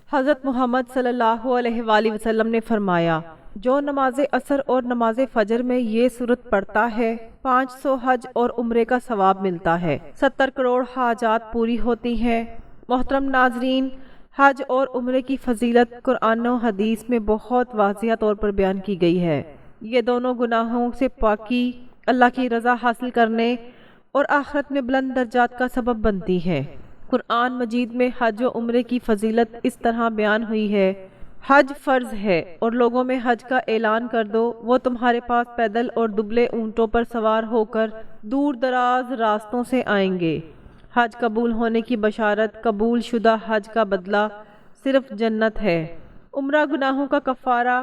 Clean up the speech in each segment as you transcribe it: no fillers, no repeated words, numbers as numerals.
حضرت محمد صلی اللہ علیہ وآلہ وسلم نے فرمایا، جو نماز عصر اور نماز فجر میں یہ صورت پڑھتا ہے 500 حج اور عمرے کا ثواب ملتا ہے، 70 کروڑ حاجات پوری ہوتی ہیں۔ محترم ناظرین، حج اور عمرے کی فضیلت قرآن و حدیث میں بہت واضح طور پر بیان کی گئی ہے۔ یہ دونوں گناہوں سے پاکی، اللہ کی رضا حاصل کرنے اور آخرت میں بلند درجات کا سبب بنتی ہے۔ قرآن مجید میں حج و عمرے کی فضیلت اس طرح بیان ہوئی ہے: حج فرض ہے اور لوگوں میں حج کا اعلان کر دو، وہ تمہارے پاس پیدل اور دبلے اونٹوں پر سوار ہو کر دور دراز راستوں سے آئیں گے۔ حج قبول ہونے کی بشارت، قبول شدہ حج کا بدلہ صرف جنت ہے۔ عمرہ گناہوں کا کفارہ،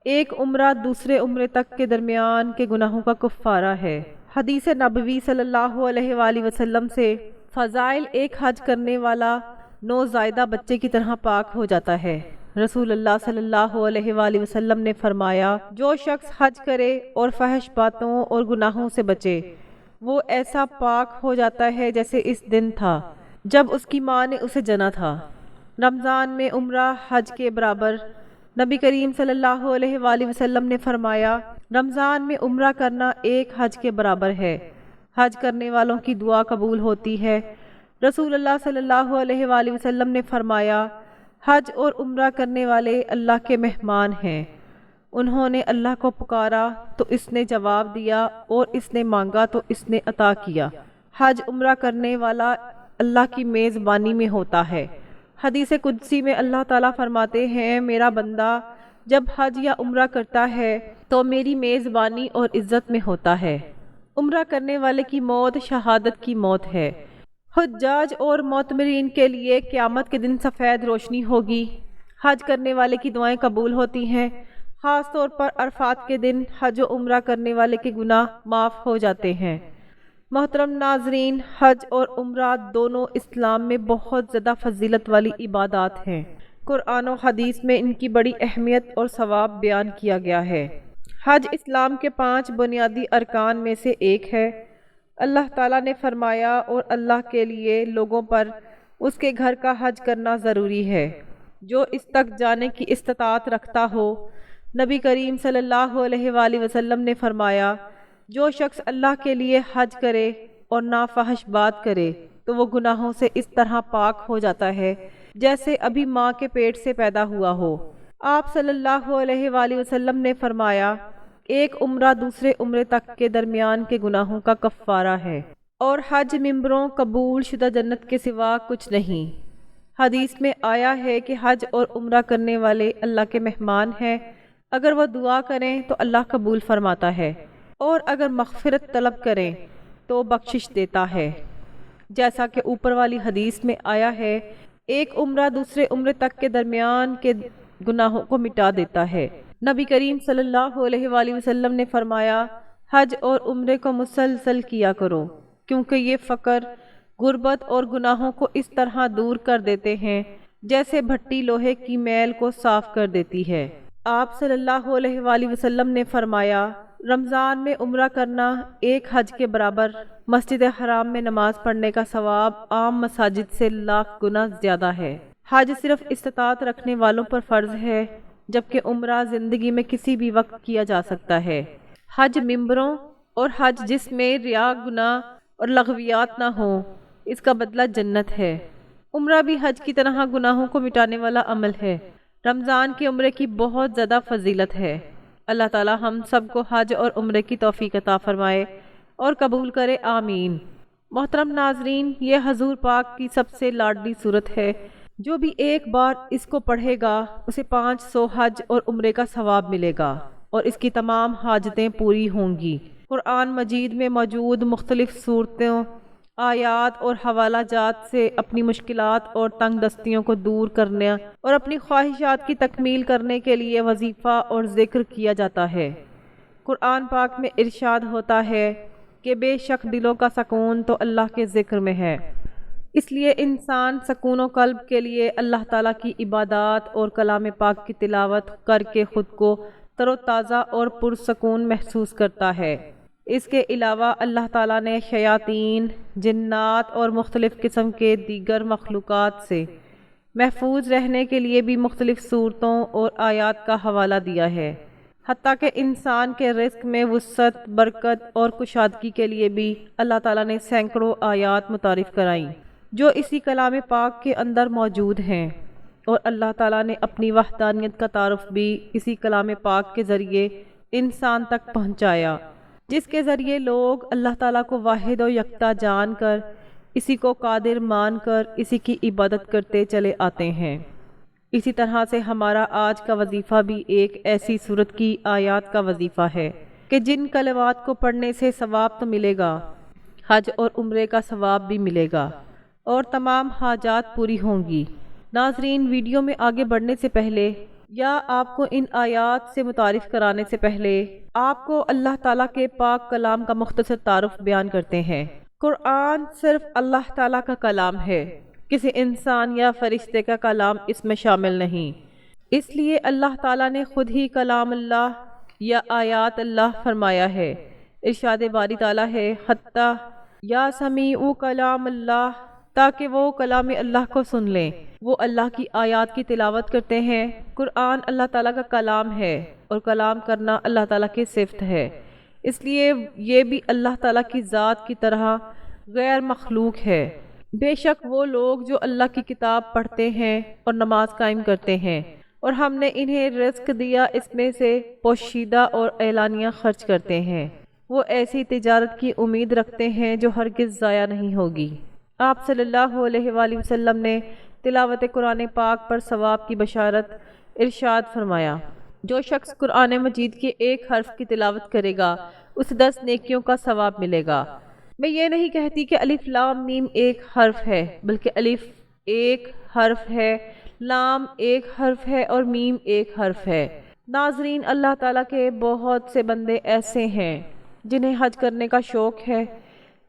ایک عمرہ دوسرے عمرے تک کے درمیان کے گناہوں کا کفارہ ہے۔ حدیث نبوی صلی اللہ علیہ وآلہ وسلم سے فضائل: ایک حج کرنے والا نوزائیدہ بچے کی طرح پاک ہو جاتا ہے۔ رسول اللہ صلی اللہ علیہ وآلہ وسلم نے فرمایا، جو شخص حج کرے اور فحش باتوں اور گناہوں سے بچے، وہ ایسا پاک ہو جاتا ہے جیسے اس دن تھا جب اس کی ماں نے اسے جنا تھا۔ رمضان میں عمرہ حج کے برابر۔ نبی کریم صلی اللہ علیہ وآلہ وسلم نے فرمایا، رمضان میں عمرہ کرنا ایک حج کے برابر ہے۔ حج کرنے والوں کی دعا قبول ہوتی ہے۔ رسول اللہ صلی اللہ علیہ وآلہ وسلم نے فرمایا، حج اور عمرہ کرنے والے اللہ کے مہمان ہیں۔ انہوں نے اللہ کو پکارا تو اس نے جواب دیا، اور اس نے مانگا تو اس نے عطا کیا۔ حج عمرہ کرنے والا اللہ کی میزبانی میں ہوتا ہے۔ حدیث قدسی میں اللہ تعالیٰ فرماتے ہیں، میرا بندہ جب حج یا عمرہ کرتا ہے تو میری میزبانی اور عزت میں ہوتا ہے۔ عمرہ کرنے والے کی موت شہادت کی موت ہے۔ حجاج اور معتمرین کے لیے قیامت کے دن سفید روشنی ہوگی۔ حج کرنے والے کی دعائیں قبول ہوتی ہیں، خاص طور پر عرفات کے دن حج و عمرہ کرنے والے کے گناہ معاف ہو جاتے ہیں۔ محترم ناظرین، حج اور عمرہ دونوں اسلام میں بہت زیادہ فضیلت والی عبادات ہیں۔ قرآن و حدیث میں ان کی بڑی اہمیت اور ثواب بیان کیا گیا ہے۔ حج اسلام کے 5 بنیادی ارکان میں سے ایک ہے۔ اللہ تعالیٰ نے فرمایا، اور اللہ کے لیے لوگوں پر اس کے گھر کا حج کرنا ضروری ہے جو اس تک جانے کی استطاعت رکھتا ہو۔ نبی کریم صلی اللہ علیہ وآلہ وسلم نے فرمایا، جو شخص اللہ کے لیے حج کرے اور نافحش بات کرے تو وہ گناہوں سے اس طرح پاک ہو جاتا ہے جیسے ابھی ماں کے پیٹ سے پیدا ہوا ہو۔ آپ صلی اللہ علیہ وآلہ وسلم نے فرمایا، ایک عمرہ دوسرے عمرے تک کے درمیان کے گناہوں کا کفارہ ہے، اور حج ممبروں قبول شدہ جنت کے سوا کچھ نہیں۔ حدیث میں آیا ہے کہ حج اور عمرہ کرنے والے اللہ کے مہمان ہیں، اگر وہ دعا کریں تو اللہ قبول فرماتا ہے، اور اگر مغفرت طلب کریں تو بخشش دیتا ہے۔ جیسا کہ اوپر والی حدیث میں آیا ہے، ایک عمرہ دوسرے عمرے تک کے درمیان کے گناہوں کو مٹا دیتا ہے۔ نبی کریم صلی اللہ علیہ وآلہ وسلم نے فرمایا، حج اور عمرے کو مسلسل کیا کرو، کیونکہ یہ فقر، غربت اور گناہوں کو اس طرح دور کر دیتے ہیں جیسے بھٹی لوہے کی میل کو صاف کر دیتی ہے۔ آپ صلی اللہ علیہ وآلہ وسلم نے فرمایا، رمضان میں عمرہ کرنا ایک حج کے برابر۔ مسجد حرام میں نماز پڑھنے کا ثواب عام مساجد سے لاکھ گنا زیادہ ہے۔ حج صرف استطاعت رکھنے والوں پر فرض ہے، جبکہ عمرہ زندگی میں کسی بھی وقت کیا جا سکتا ہے۔ حج ممبروں اور حج جس میں ریا، گناہ اور لغویات نہ ہوں، اس کا بدلہ جنت ہے۔ عمرہ بھی حج کی طرح گناہوں کو مٹانے والا عمل ہے۔ رمضان کے عمرے کی بہت زیادہ فضیلت ہے۔ اللہ تعالی ہم سب کو حج اور عمرے کی توفیق عطا فرمائے اور قبول کرے، آمین۔ محترم ناظرین، یہ حضور پاک کی سب سے لاڈلی صورت ہے۔ جو بھی ایک بار اس کو پڑھے گا اسے 500 حج اور عمرے کا ثواب ملے گا، اور اس کی تمام حاجتیں پوری ہوں گی۔ قرآن مجید میں موجود مختلف صورتوں، آیات اور حوالہ جات سے اپنی مشکلات اور تنگ دستیوں کو دور کرنے اور اپنی خواہشات کی تکمیل کرنے کے لیے وظیفہ اور ذکر کیا جاتا ہے۔ قرآن پاک میں ارشاد ہوتا ہے کہ بے شک دلوں کا سکون تو اللہ کے ذکر میں ہے، اس لیے انسان سکون و قلب کے لیے اللہ تعالیٰ کی عبادات اور کلام پاک کی تلاوت کر کے خود کو تر و تازہ اور پرسکون محسوس کرتا ہے۔ اس کے علاوہ اللہ تعالیٰ نے شیاطین، جنات اور مختلف قسم کے دیگر مخلوقات سے محفوظ رہنے کے لیے بھی مختلف صورتوں اور آیات کا حوالہ دیا ہے، حتیٰ کہ انسان کے رزق میں وسعت، برکت اور کشادگی کے لیے بھی اللہ تعالیٰ نے سینکڑوں آیات متعارف کرائیں جو اسی کلام پاک کے اندر موجود ہیں، اور اللہ تعالیٰ نے اپنی وحدانیت کا تعارف بھی اسی کلام پاک کے ذریعے انسان تک پہنچایا، جس کے ذریعے لوگ اللہ تعالیٰ کو واحد و یکتا جان کر، اسی کو قادر مان کر اسی کی عبادت کرتے چلے آتے ہیں۔ اسی طرح سے ہمارا آج کا وظیفہ بھی ایک ایسی صورت کی آیات کا وظیفہ ہے کہ جن کلمات کو پڑھنے سے ثواب تو ملے گا، حج اور عمرے کا ثواب بھی ملے گا، اور تمام حاجات پوری ہوں گی۔ ناظرین، ویڈیو میں آگے بڑھنے سے پہلے یا آپ کو ان آیات سے متعارف کرانے سے پہلے آپ کو اللہ تعالیٰ کے پاک کلام کا مختصر تعارف بیان کرتے ہیں۔ قرآن صرف اللہ تعالیٰ کا کلام ہے، کسی انسان یا فرشتے کا کلام اس میں شامل نہیں، اس لیے اللہ تعالیٰ نے خود ہی کلام اللہ یا آیات اللہ فرمایا ہے۔ ارشاد باری تعالیٰ ہے، حتیٰ یا سمیعو کلام اللہ، تاکہ وہ کلام اللہ کو سن لیں۔ وہ اللہ کی آیات کی تلاوت کرتے ہیں۔ قرآن اللہ تعالیٰ کا کلام ہے، اور کلام کرنا اللہ تعالیٰ کی صفت ہے، اس لیے یہ بھی اللہ تعالیٰ کی ذات کی طرح غیر مخلوق ہے۔ بے شک وہ لوگ جو اللہ کی کتاب پڑھتے ہیں اور نماز قائم کرتے ہیں، اور ہم نے انہیں رزق دیا، اس میں سے پوشیدہ اور اعلانیہ خرچ کرتے ہیں، وہ ایسی تجارت کی امید رکھتے ہیں جو ہرگز ضائع نہیں ہوگی۔ آپ صلی اللہ علیہ وآلہ وسلم نے تلاوت قرآن پاک پر ثواب کی بشارت ارشاد فرمایا، جو شخص قرآن مجید کے ایک حرف کی تلاوت کرے گا اسے 10 نیکیوں کا ثواب ملے گا۔ میں یہ نہیں کہتی کہ الف لام میم ایک حرف ہے، بلکہ الف ایک حرف ہے، لام ایک حرف ہے اور میم ایک حرف ہے۔ ناظرین، اللہ تعالیٰ کے بہت سے بندے ایسے ہیں جنہیں حج کرنے کا شوق ہے،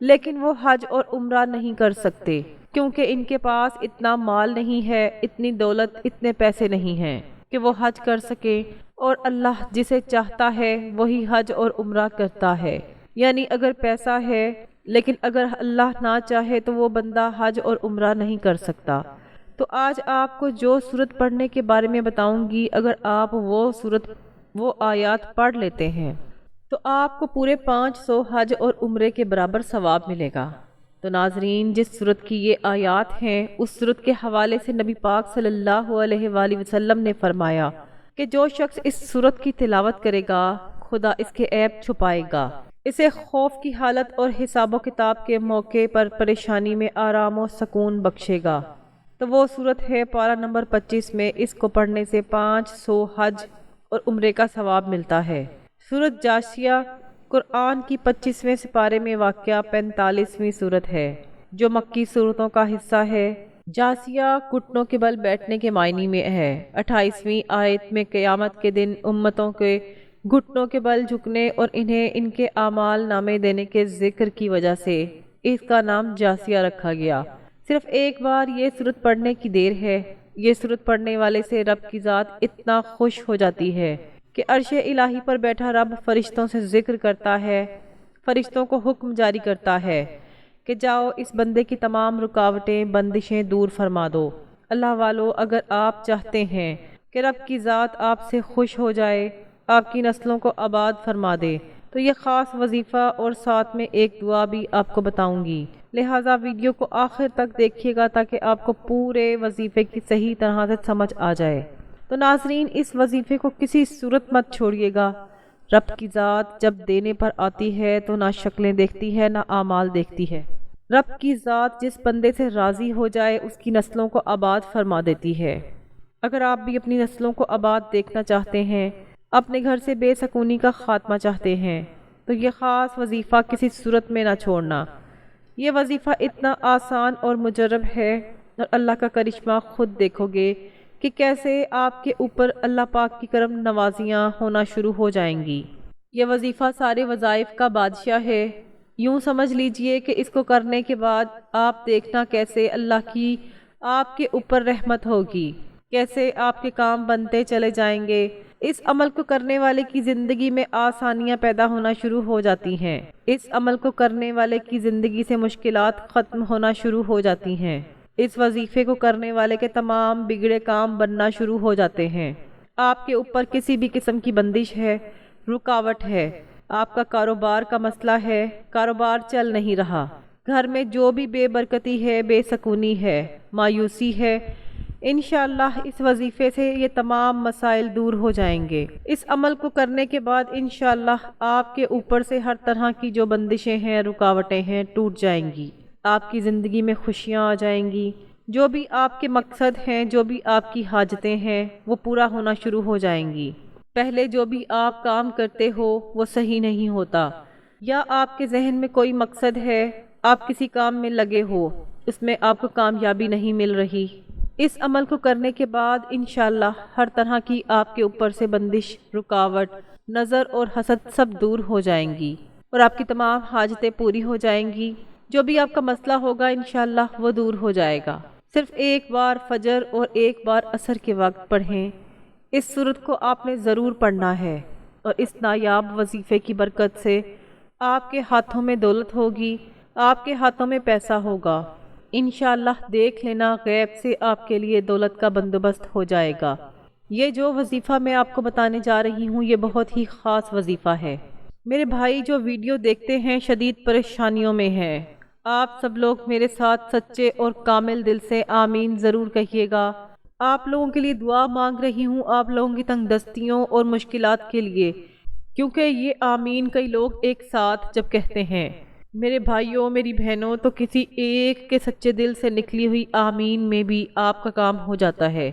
لیکن وہ حج اور عمرہ نہیں کر سکتے کیونکہ ان کے پاس اتنا مال نہیں ہے، اتنی دولت، اتنے پیسے نہیں ہیں کہ وہ حج کر سکیں، اور اللہ جسے چاہتا ہے وہی حج اور عمرہ کرتا ہے۔ یعنی اگر پیسہ ہے لیکن اگر اللہ نہ چاہے تو وہ بندہ حج اور عمرہ نہیں کر سکتا۔ تو آج آپ کو جو صورت پڑھنے کے بارے میں بتاؤں گی، اگر آپ وہ آیات پڑھ لیتے ہیں تو آپ کو پورے 500 حج اور عمرے کے برابر ثواب ملے گا۔ تو ناظرین، جس صورت کی یہ آیات ہیں، اس صورت کے حوالے سے نبی پاک صلی اللہ علیہ وآلہ وسلم نے فرمایا کہ جو شخص اس صورت کی تلاوت کرے گا، خدا اس کے عیب چھپائے گا، اسے خوف کی حالت اور حساب و کتاب کے موقع پر پریشانی میں آرام و سکون بخشے گا۔ تو وہ صورت ہے پارہ نمبر 25 میں، اس کو پڑھنے سے 500 حج اور عمرے کا ثواب ملتا ہے۔ سورت جاسیہ قرآن کی 25ویں سپارے میں واقع 45ویں سورت ہے، جو مکی صورتوں کا حصہ ہے۔ جاسیہ گھٹنوں کے بل بیٹھنے کے معنی میں ہے۔ 28ویں آیت میں قیامت کے دن امتوں کے گھٹنوں کے بل جھکنے اور انہیں ان کے اعمال نامے دینے کے ذکر کی وجہ سے اس کا نام جاسیہ رکھا گیا۔ صرف ایک بار یہ سورت پڑھنے کی دیر ہے۔ یہ سورت پڑھنے والے سے رب کی ذات اتنا خوش ہو جاتی ہے کہ عرش الہی پر بیٹھا رب فرشتوں سے ذکر کرتا ہے، فرشتوں کو حکم جاری کرتا ہے کہ جاؤ اس بندے کی تمام رکاوٹیں، بندشیں دور فرما دو۔ اللہ والو، اگر آپ چاہتے ہیں کہ رب کی ذات آپ سے خوش ہو جائے، آپ کی نسلوں کو آباد فرما دے، تو یہ خاص وظیفہ اور ساتھ میں ایک دعا بھی آپ کو بتاؤں گی، لہٰذا ویڈیو کو آخر تک دیکھیے گا تاکہ آپ کو پورے وظیفے کی صحیح طرح سے سمجھ آ جائے۔ تو ناظرین، اس وظیفے کو کسی صورت مت چھوڑیے گا۔ رب کی ذات جب دینے پر آتی ہے تو نہ شکلیں دیکھتی ہے نہ اعمال دیکھتی ہے۔ رب کی ذات جس بندے سے راضی ہو جائے اس کی نسلوں کو آباد فرما دیتی ہے۔ اگر آپ بھی اپنی نسلوں کو آباد دیکھنا چاہتے ہیں، اپنے گھر سے بے سکونی کا خاتمہ چاہتے ہیں، تو یہ خاص وظیفہ کسی صورت میں نہ چھوڑنا۔ یہ وظیفہ اتنا آسان اور مجرب ہے، اور اللہ کا کرشمہ خود دیکھو گے کہ کیسے آپ کے اوپر اللہ پاک کی کرم نوازیاں ہونا شروع ہو جائیں گی۔ یہ وظیفہ سارے وظائف کا بادشاہ ہے۔ یوں سمجھ لیجئے کہ اس کو کرنے کے بعد آپ دیکھنا کیسے اللہ کی آپ کے اوپر رحمت ہوگی، کیسے آپ کے کام بنتے چلے جائیں گے۔ اس عمل کو کرنے والے کی زندگی میں آسانیاں پیدا ہونا شروع ہو جاتی ہیں۔ اس عمل کو کرنے والے کی زندگی سے مشکلات ختم ہونا شروع ہو جاتی ہیں۔ اس وظیفے کو کرنے والے کے تمام بگڑے کام بننا شروع ہو جاتے ہیں۔ آپ کے اوپر کسی بھی قسم کی بندش ہے، رکاوٹ ہے، آپ کا کاروبار کا مسئلہ ہے، کاروبار چل نہیں رہا، گھر میں جو بھی بے برکتی ہے، بے سکونی ہے، مایوسی ہے، انشاءاللہ اس وظیفے سے یہ تمام مسائل دور ہو جائیں گے۔ اس عمل کو کرنے کے بعد انشاءاللہ آپ کے اوپر سے ہر طرح کی جو بندشیں ہیں، رکاوٹیں ہیں، ٹوٹ جائیں گی۔ آپ کی زندگی میں خوشیاں آ جائیں گی۔ جو بھی آپ کے مقصد ہیں، جو بھی آپ کی حاجتیں ہیں، وہ پورا ہونا شروع ہو جائیں گی۔ پہلے جو بھی آپ کام کرتے ہو وہ صحیح نہیں ہوتا، یا آپ کے ذہن میں کوئی مقصد ہے، آپ کسی کام میں لگے ہو، اس میں آپ کو کامیابی نہیں مل رہی، اس عمل کو کرنے کے بعد انشاءاللہ ہر طرح کی آپ کے اوپر سے بندش، رکاوٹ، نظر اور حسد سب دور ہو جائیں گی، اور آپ کی تمام حاجتیں پوری ہو جائیں گی۔ جو بھی آپ کا مسئلہ ہوگا انشاءاللہ وہ دور ہو جائے گا۔ صرف ایک بار فجر اور ایک بار عصر کے وقت پڑھیں۔ اس سورت کو آپ نے ضرور پڑھنا ہے، اور اس نایاب وظیفے کی برکت سے آپ کے ہاتھوں میں دولت ہوگی، آپ کے ہاتھوں میں پیسہ ہوگا۔ انشاءاللہ دیکھ لینا غیب سے آپ کے لیے دولت کا بندوبست ہو جائے گا۔ یہ جو وظیفہ میں آپ کو بتانے جا رہی ہوں یہ بہت ہی خاص وظیفہ ہے۔ میرے بھائی جو ویڈیو دیکھتے ہیں شدید پریشانیوں میں ہیں، آپ سب لوگ میرے ساتھ سچے اور کامل دل سے آمین ضرور کہیے گا۔ آپ لوگوں کے لیے دعا مانگ رہی ہوں، آپ لوگوں کی تنگ دستیوں اور مشکلات کے لیے، کیونکہ یہ آمین کئی لوگ ایک ساتھ جب کہتے ہیں، میرے بھائیوں میری بہنوں، تو کسی ایک کے سچے دل سے نکلی ہوئی آمین میں بھی آپ کا کام ہو جاتا ہے۔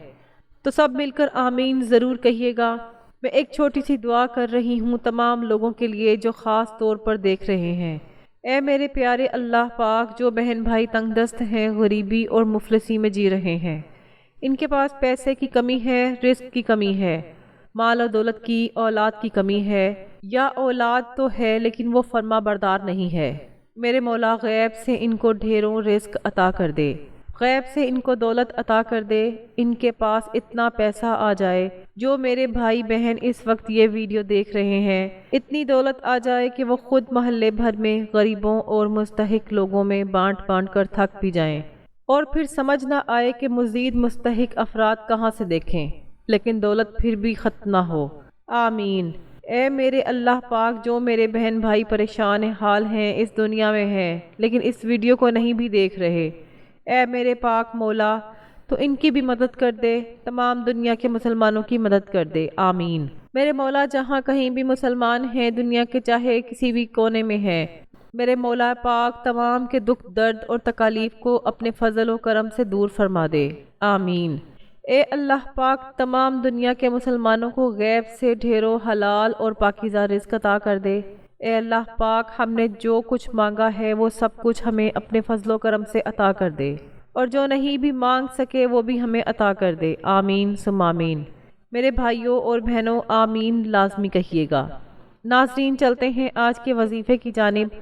تو سب مل کر آمین ضرور کہیے گا۔ میں ایک چھوٹی سی دعا کر رہی ہوں تمام لوگوں کے لیے جو خاص طور پر دیکھ رہے ہیں۔ اے میرے پیارے اللہ پاک، جو بہن بھائی تنگ دست ہیں، غریبی اور مفلسی میں جی رہے ہیں، ان کے پاس پیسے کی کمی ہے، رزق کی کمی ہے، مال و دولت کی، اولاد کی کمی ہے، یا اولاد تو ہے لیکن وہ فرما بردار نہیں ہے، میرے مولا غیب سے ان کو ڈھیروں رزق عطا کر دے، غیب سے ان کو دولت عطا کر دے، ان کے پاس اتنا پیسہ آ جائے، جو میرے بھائی بہن اس وقت یہ ویڈیو دیکھ رہے ہیں، اتنی دولت آ جائے کہ وہ خود محلے بھر میں غریبوں اور مستحق لوگوں میں بانٹ بانٹ کر تھک بھی جائیں، اور پھر سمجھ نہ آئے کہ مزید مستحق افراد کہاں سے دیکھیں، لیکن دولت پھر بھی ختم نہ ہو۔ آمین۔ اے میرے اللہ پاک، جو میرے بہن بھائی پریشان حال ہیں، اس دنیا میں ہیں لیکن اس ویڈیو کو نہیں بھی دیکھ رہے، اے میرے پاک مولا تو ان کی بھی مدد کر دے، تمام دنیا کے مسلمانوں کی مدد کر دے۔ آمین۔ میرے مولا جہاں کہیں بھی مسلمان ہیں، دنیا کے چاہے کسی بھی کونے میں ہیں، میرے مولا پاک تمام کے دکھ درد اور تکالیف کو اپنے فضل و کرم سے دور فرما دے۔ آمین۔ اے اللہ پاک تمام دنیا کے مسلمانوں کو غیب سے ڈھیروں حلال اور پاکیزہ رزق عطا کر دے۔ اے اللہ پاک ہم نے جو کچھ مانگا ہے وہ سب کچھ ہمیں اپنے فضل و کرم سے عطا کر دے، اور جو نہیں بھی مانگ سکے وہ بھی ہمیں عطا کر دے۔ آمین ثم آمین۔ میرے بھائیوں اور بہنوں آمین لازمی کہیے گا۔ ناظرین چلتے ہیں آج کے وظیفے کی جانب۔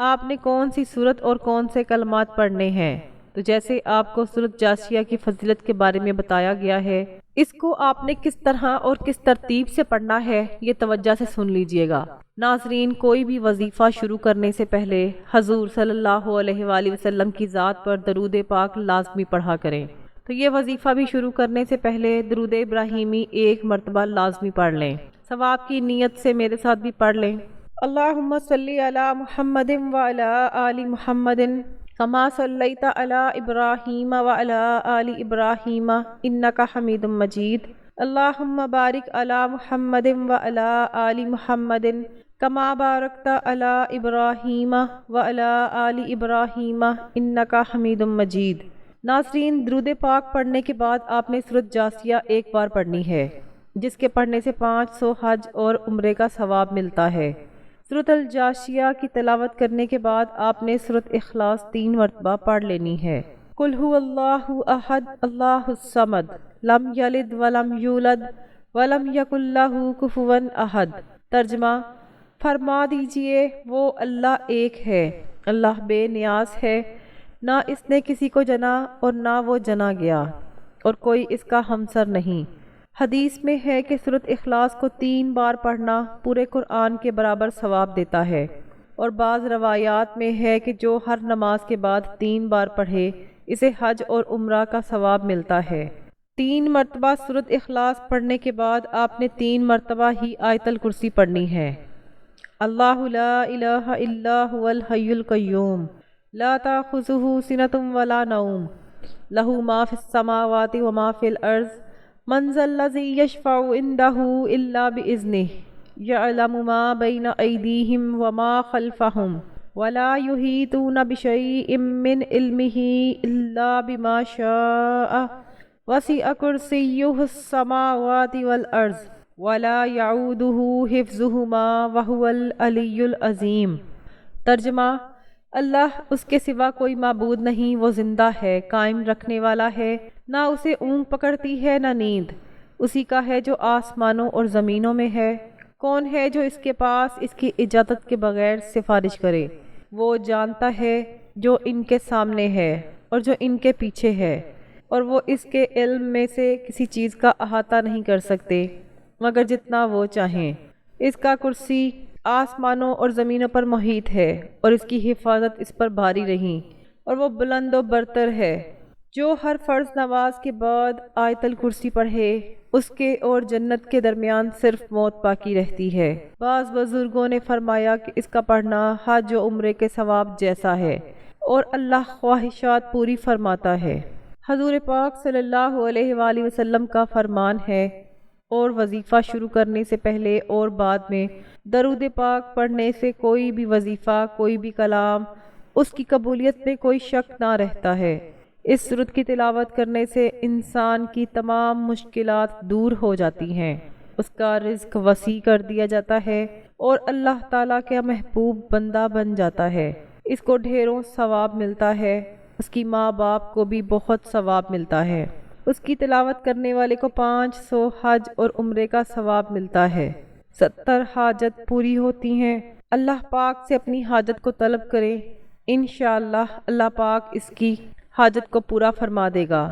آپ نے کون سی سورت اور کون سے کلمات پڑھنے ہیں؟ تو جیسے آپ کو سورت جاسیہ کی فضیلت کے بارے میں بتایا گیا ہے، اس کو آپ نے کس طرح اور کس ترتیب سے پڑھنا ہے یہ توجہ سے سن لیجئے گا۔ ناظرین کوئی بھی وظیفہ شروع کرنے سے پہلے حضور صلی اللہ علیہ وآلہ وسلم کی ذات پر درود پاک لازمی پڑھا کریں۔ تو یہ وظیفہ بھی شروع کرنے سے پہلے درود ابراہیمی ایک مرتبہ لازمی پڑھ لیں۔ ثواب کی نیت سے میرے ساتھ بھی پڑھ لیں۔ اللہم صلی علی محمد وعلی آل محمد کما صلیت علی ابراہیم وعلی آل ابراہیم انک حمید مجید۔ اللہم بارک علی محمد وعلی آل محمد کما بارکت علی ابراہیم وعلی آل ابراہیم انک حمید مجید۔ ناظرین درود پاک پڑھنے کے بعد آپ نے سورت جاسیہ ایک بار پڑھنی ہے، جس کے پڑھنے سے 500 حج اور عمرے کا ثواب ملتا ہے۔ سورت الجاشیہ کی تلاوت کرنے کے بعد آپ نے سورت اخلاص 3 مرتبہ پڑھ لینی ہے۔ قل هو اللہ احد اللہ الصمد لم یلد ولم یولد ولم یکن لہ کفوا احد۔ ترجمہ، فرما دیجئے وہ اللہ ایک ہے، اللہ بے نیاز ہے، نہ اس نے کسی کو جنا اور نہ وہ جنا گیا، اور کوئی اس کا ہمسر نہیں۔ حدیث میں ہے کہ سورت اخلاص کو 3 بار پڑھنا پورے قرآن کے برابر ثواب دیتا ہے، اور بعض روایات میں ہے کہ جو ہر نماز کے بعد 3 بار پڑھے اسے حج اور عمرہ کا ثواب ملتا ہے۔ 3 مرتبہ سورۃ اخلاص پڑھنے کے بعد آپ نے 3 مرتبہ ہی آیت الکرسی پڑھنی ہے۔ اللہ لا الہ الا هو الحی القیوم لا تأخذہ سنۃ ولا نوم لہ ما فی السماوات وما فی الارض من ذا الذی یشفع عندہ الا بإذنہ یعلم ما بین ایدیہم وما خلفہم ولا یحیطون بشیء من علمہ الا بما شاء وسع کرسیہ السماوات والارض ولا یعودہ حفظہما وہو العلی العظیم۔ ترجمہ: اللہ، اس کے سوا کوئی معبود نہیں، وہ زندہ ہے، قائم رکھنے والا ہے، نہ اسے اونگ پکڑتی ہے نہ نیند، اسی کا ہے جو آسمانوں اور زمینوں میں ہے۔ کون ہے جو اس کے پاس اس کی اجازت کے بغیر سفارش کرے؟ وہ جانتا ہے جو ان کے سامنے ہے اور جو ان کے پیچھے ہے، اور وہ اس کے علم میں سے کسی چیز کا احاطہ نہیں کر سکتے مگر جتنا وہ چاہیں۔ اس کا کرسی آسمانوں اور زمینوں پر محیط ہے اور اس کی حفاظت اس پر بھاری رہی، اور وہ بلند و برتر ہے۔ جو ہر فرض نماز کے بعد آیت الکرسی پڑھے اس کے اور جنت کے درمیان صرف موت باقی رہتی ہے۔ بعض بزرگوں نے فرمایا کہ اس کا پڑھنا حج و عمرے کے ثواب جیسا ہے، اور اللہ خواہشات پوری فرماتا ہے۔ حضور پاک صلی اللہ علیہ وآلہ وسلم کا فرمان ہے، اور وظیفہ شروع کرنے سے پہلے اور بعد میں درود پاک پڑھنے سے کوئی بھی وظیفہ، کوئی بھی کلام، اس کی قبولیت میں کوئی شک نہ رہتا ہے۔ اس سورت کی تلاوت کرنے سے انسان کی تمام مشکلات دور ہو جاتی ہیں، اس کا رزق وسیع کر دیا جاتا ہے، اور اللہ تعالیٰ کا محبوب بندہ بن جاتا ہے۔ اس کو ڈھیروں ثواب ملتا ہے، اس کی ماں باپ کو بھی بہت ثواب ملتا ہے۔ اس کی تلاوت کرنے والے کو 500 حج اور عمرے کا ثواب ملتا ہے۔ 70 حاجت پوری ہوتی ہیں۔ اللہ پاک سے اپنی حاجت کو طلب کریں، انشاءاللہ اللہ پاک اس کی حاجت کو پورا فرما دے گا۔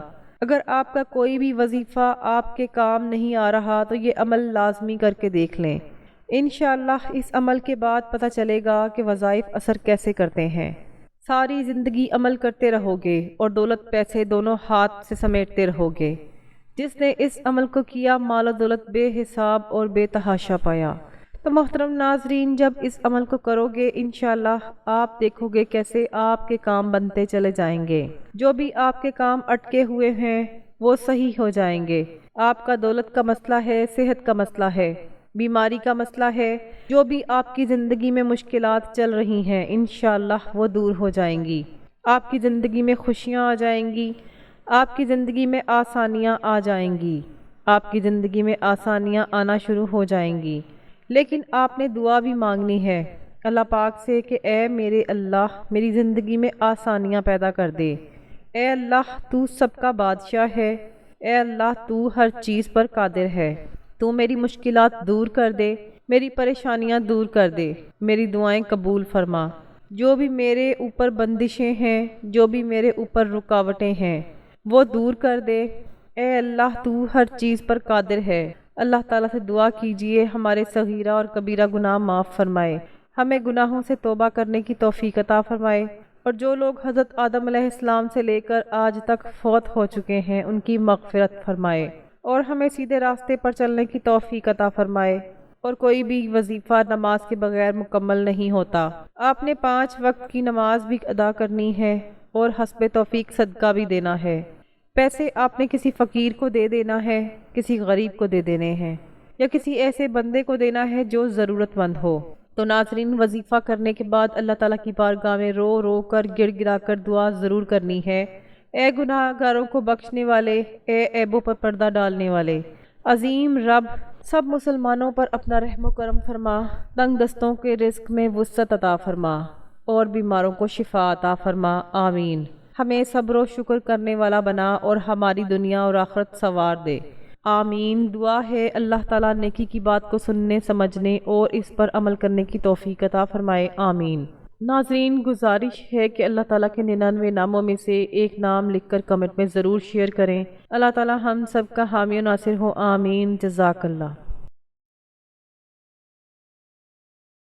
اگر آپ کا کوئی بھی وظیفہ آپ کے کام نہیں آ رہا تو یہ عمل لازمی کر کے دیکھ لیں، انشاءاللہ اس عمل کے بعد پتہ چلے گا کہ وظائف اثر کیسے کرتے ہیں۔ ساری زندگی عمل کرتے رہو گے اور دولت پیسے دونوں ہاتھ سے سمیٹتے رہو گے۔ جس نے اس عمل کو کیا مال و دولت بے حساب اور بے تحاشا پایا۔ تو محترم ناظرین، جب اس عمل کو کرو گے انشاءاللہ آپ دیکھو گے کیسے آپ کے کام بنتے چلے جائیں گے۔ جو بھی آپ کے کام اٹکے ہوئے ہیں وہ صحیح ہو جائیں گے۔ آپ کا دولت کا مسئلہ ہے، صحت کا مسئلہ ہے، بیماری کا مسئلہ ہے، جو بھی آپ کی زندگی میں مشکلات چل رہی ہیں انشاءاللہ وہ دور ہو جائیں گی۔ آپ کی زندگی میں خوشیاں آ جائیں گی، آپ کی زندگی میں آسانیاں آ جائیں گی، آپ کی زندگی میں آسانیاں آنا شروع ہو جائیں گی۔ لیکن آپ نے دعا بھی مانگنی ہے اللہ پاک سے کہ اے میرے اللہ، میری زندگی میں آسانیاں پیدا کر دے۔ اے اللہ، تو سب کا بادشاہ ہے، اے اللہ تو ہر چیز پر قادر ہے، تو میری مشکلات دور کر دے، میری پریشانیاں دور کر دے، میری دعائیں قبول فرما۔ جو بھی میرے اوپر بندشیں ہیں، جو بھی میرے اوپر رکاوٹیں ہیں وہ دور کر دے۔ اے اللہ تو ہر چیز پر قادر ہے۔ اللہ تعالیٰ سے دعا کیجئے ہمارے صغیرہ اور کبیرہ گناہ معاف فرمائے، ہمیں گناہوں سے توبہ کرنے کی توفیق عطا فرمائے، اور جو لوگ حضرت آدم علیہ السلام سے لے کر آج تک فوت ہو چکے ہیں ان کی مغفرت فرمائے، اور ہمیں سیدھے راستے پر چلنے کی توفیق عطا فرمائے۔ اور کوئی بھی وظیفہ نماز کے بغیر مکمل نہیں ہوتا۔ آپ نے 5 وقت کی نماز بھی ادا کرنی ہے اور حسب توفیق صدقہ بھی دینا ہے۔ پیسے آپ نے کسی فقیر کو دے دینا ہے، کسی غریب کو دے دینے ہیں، یا کسی ایسے بندے کو دینا ہے جو ضرورت مند ہو۔ تو ناظرین، وظیفہ کرنے کے بعد اللہ تعالیٰ کی بارگاہ میں رو رو کر گڑ گڑا کر دعا ضرور کرنی ہے۔ اے گناہ گاروں کو بخشنے والے، اے عیبوں پر پردہ ڈالنے والے، عظیم رب سب مسلمانوں پر اپنا رحم و کرم فرما، تنگ دستوں کے رزق میں وسعت عطا فرما، اور بیماروں کو شفا عطا فرما، آمین۔ ہمیں صبر و شکر کرنے والا بنا اور ہماری دنیا اور آخرت سنوار دے، آمین۔ دعا ہے اللہ تعالیٰ نیکی کی بات کو سننے، سمجھنے اور اس پر عمل کرنے کی توفیق عطا فرمائے، آمین۔ ناظرین، گزارش ہے کہ اللہ تعالیٰ کے 99 ناموں میں سے ایک نام لکھ کر کمنٹ میں ضرور شیئر کریں۔ اللہ تعالیٰ ہم سب کا حامی و ناصر ہو، آمین۔ جزاک اللہ۔